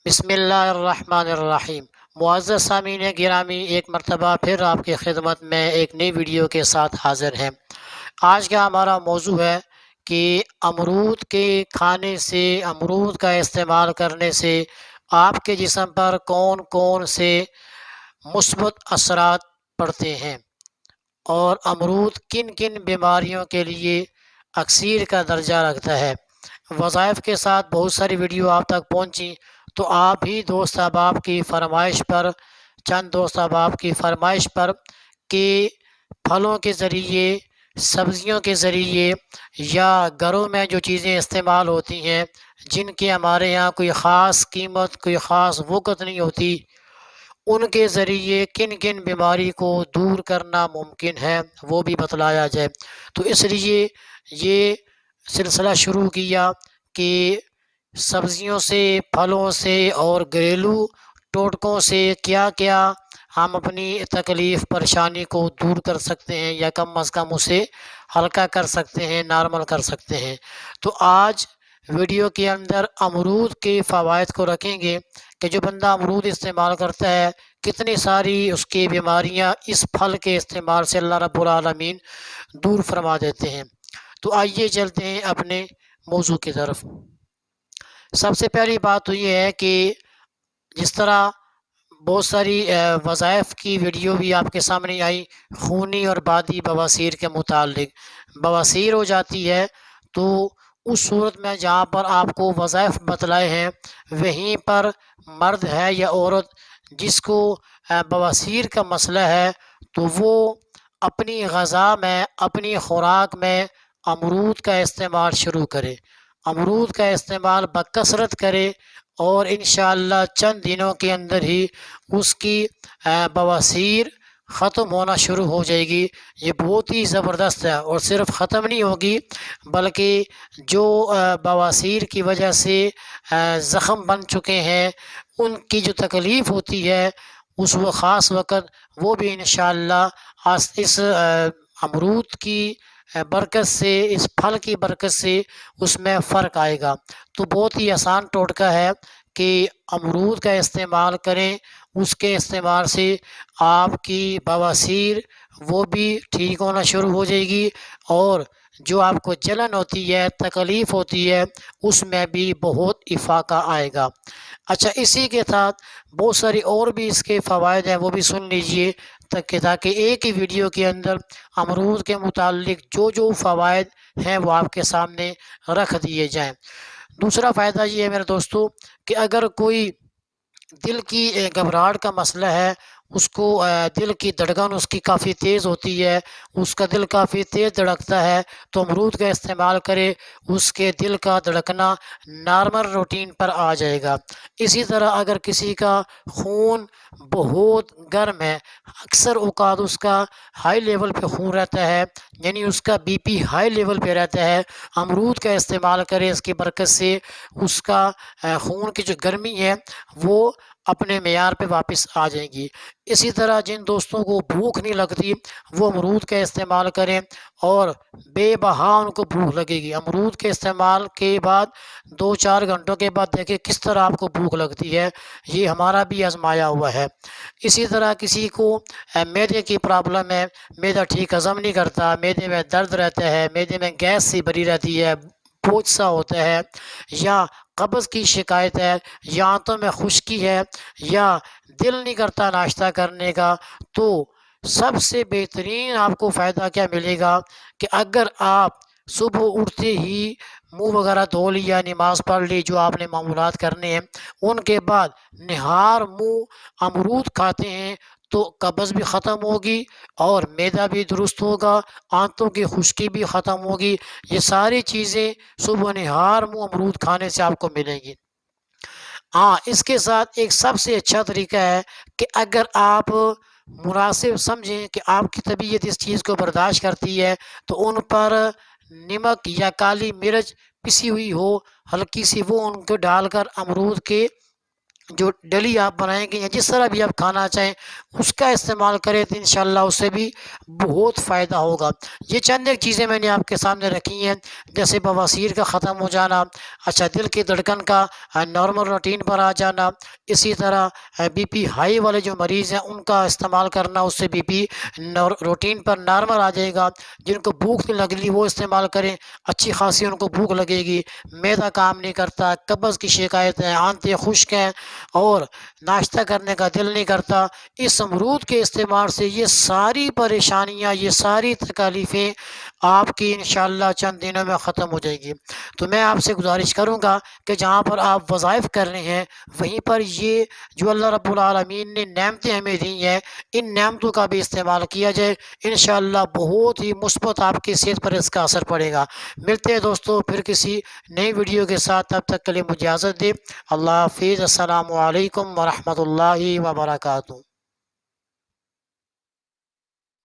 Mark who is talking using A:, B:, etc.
A: بسم اللہ الرحمن الرحیم۔ معزز سامعین گرامی، ایک مرتبہ پھر آپ کی خدمت میں ایک نئی ویڈیو کے ساتھ حاضر ہیں۔ آج کا ہمارا موضوع ہے کہ امرود کے کھانے سے، امرود کا استعمال کرنے سے آپ کے جسم پر کون کون سے مثبت اثرات پڑتے ہیں، اور امرود کن کن بیماریوں کے لیے اکسیر کا درجہ رکھتا ہے۔ وظائف کے ساتھ بہت ساری ویڈیو آپ تک پہنچی، تو آپ ہی دوست احباب کی فرمائش پر، چند دوست احباب کی فرمائش پر کہ پھلوں کے ذریعے، سبزیوں کے ذریعے، یا گھروں میں جو چیزیں استعمال ہوتی ہیں جن کی ہمارے یہاں کوئی خاص قیمت، کوئی خاص وقت نہیں ہوتی، ان کے ذریعے کن کن بیماری کو دور کرنا ممکن ہے وہ بھی بتلایا جائے۔ تو اس لیے یہ سلسلہ شروع کیا کہ سبزیوں سے، پھلوں سے اور گھریلو ٹوٹکوں سے کیا کیا ہم اپنی تکلیف پریشانی کو دور کر سکتے ہیں، یا کم از کم اسے ہلکا کر سکتے ہیں، نارمل کر سکتے ہیں۔ تو آج ویڈیو کے اندر امرود کے فوائد کو رکھیں گے کہ جو بندہ امرود استعمال کرتا ہے کتنی ساری اس کی بیماریاں اس پھل کے استعمال سے اللہ رب العالمین دور فرما دیتے ہیں۔ تو آئیے چلتے ہیں اپنے موضوع کی طرف۔ سب سے پہلی بات تو یہ ہے کہ جس طرح بہت ساری وظائف کی ویڈیو بھی آپ کے سامنے آئی خونی اور بادی بواسیر کے متعلق۔ بواسیر ہو جاتی ہے تو اس صورت میں جہاں پر آپ کو وظائف بتلائے ہیں وہیں پر مرد ہے یا عورت جس کو بواسیر کا مسئلہ ہے، تو وہ اپنی غذا میں، اپنی خوراک میں امرود کا استعمال شروع کرے، امرود کا استعمال بکثرت کرے، اور انشاءاللہ چند دنوں کے اندر ہی اس کی بواسیر ختم ہونا شروع ہو جائے گی۔ یہ بہت ہی زبردست ہے، اور صرف ختم نہیں ہوگی بلکہ جو بواسیر کی وجہ سے زخم بن چکے ہیں، ان کی جو تکلیف ہوتی ہے اس وہ خاص وقت، وہ بھی انشاءاللہ اس امرود کی برکت سے، اس پھل کی برکت سے اس میں فرق آئے گا۔ تو بہت ہی آسان ٹوٹکا ہے کہ امرود کا استعمال کریں، اس کے استعمال سے آپ کی بواسیر وہ بھی ٹھیک ہونا شروع ہو جائے گی، اور جو آپ کو جلن ہوتی ہے، تکلیف ہوتی ہے، اس میں بھی بہت افاقہ آئے گا۔ اچھا، اسی کے ساتھ بہت ساری اور بھی اس کے فوائد ہیں، وہ بھی سن لیجئے تاکہ ایک ہی ویڈیو کے اندر امرود کے متعلق جو جو فوائد ہیں وہ آپ کے سامنے رکھ دیے جائیں۔ دوسرا فائدہ یہ ہے میرے دوستو کہ اگر کوئی دل کی گھبراہٹ کا مسئلہ ہے، اس کو دل کی دھڑکن اس کی کافی تیز ہوتی ہے، اس کا دل کافی تیز دھڑکتا ہے، تو امرود کا استعمال کرے، اس کے دل کا دھڑکنا نارمل روٹین پر آ جائے گا۔ اسی طرح اگر کسی کا خون بہت گرم ہے، اکثر اوقات اس کا ہائی لیول پہ خون رہتا ہے، یعنی اس کا بی پی ہائی لیول پہ رہتا ہے، امرود کا استعمال کرے، اس کی برکت سے اس کا خون کی جو گرمی ہے وہ اپنے معیار پہ واپس آ جائیں گی۔ اسی طرح جن دوستوں کو بھوک نہیں لگتی وہ امرود کا استعمال کریں، اور بے بہا ان کو بھوک لگے گی۔ امرود کے استعمال کے بعد 2-4 گھنٹوں کے بعد دیکھیں کس طرح آپ کو بھوک لگتی ہے، یہ ہمارا بھی آزمایا ہوا ہے۔ اسی طرح کسی کو معدے کی پرابلم ہے، معدہ ٹھیک ہضم نہیں کرتا، معدے میں درد رہتا ہے، معدے میں گیس سی بھری رہتی ہے، بوجھ سا ہوتا ہے، یا قبض کی شکایت ہے، یا آنتوں میں خشکی ہے، یا دل نہیں کرتا ناشتہ کرنے کا، تو سب سے بہترین آپ کو فائدہ کیا ملے گا کہ اگر آپ صبح اٹھتے ہی منہ وغیرہ دھو لیا، نماز پڑھ لی، جو آپ نے معمولات کرنے ہیں، ان کے بعد نہار منہ امرود کھاتے ہیں تو قبض بھی ختم ہوگی، اور معدہ بھی درست ہوگا، آنتوں کی خشکی بھی ختم ہوگی۔ یہ ساری چیزیں صبح نہار منہ امرود کھانے سے آپ کو ملیں گی۔ ہاں، اس کے ساتھ ایک سب سے اچھا طریقہ ہے کہ اگر آپ مناسب سمجھیں کہ آپ کی طبیعت اس چیز کو برداشت کرتی ہے، تو ان پر نمک یا کالی مرچ پسی ہوئی ہو ہلکی سی، وہ ان کو ڈال کر امرود کے جو ڈیلی آپ بنائیں گے یا جس طرح بھی آپ کھانا چاہیں اس کا استعمال کریں تو انشاءاللہ اس سے بھی بہت فائدہ ہوگا۔ یہ چند ایک چیزیں میں نے آپ کے سامنے رکھی ہیں، جیسے بواسیر کا ختم ہو جانا، اچھا دل کی دھڑکن کا نارمل روٹین پر آ جانا، اسی طرح بی پی ہائی والے جو مریض ہیں ان کا استعمال کرنا، اس سے بی پی روٹین پر نارمل آ جائے گا۔ جن کو بھوک نہیں لگ رہی وہ استعمال کریں، اچھی خاصی ان کو بھوک لگے گی۔ معدہ کام نہیں کرتا، قبض کی شکایت ہے، آنتیں خشک ہیں اور ناشتہ کرنے کا دل نہیں کرتا، اس امرود کے استعمال سے یہ ساری پریشانیاں، یہ ساری تکالیفیں آپ کی انشاءاللہ چند دنوں میں ختم ہو جائے گی۔ تو میں آپ سے گزارش کروں گا کہ جہاں پر آپ وظائف کر رہے ہیں وہیں پر یہ جو اللہ رب العالمین نے نعمتیں ہمیں دی ہیں ان نعمتوں کا بھی استعمال کیا جائے، انشاءاللہ بہت ہی مثبت آپ کی صحت پر اس کا اثر پڑے گا۔ ملتے ہیں دوستوں پھر کسی نئی ویڈیو کے ساتھ، تب تک کے لیے مجھے اجازت دے۔ اللہ حافظ، السلام علیکم ورحمۃ اللہ وبرکاتہ۔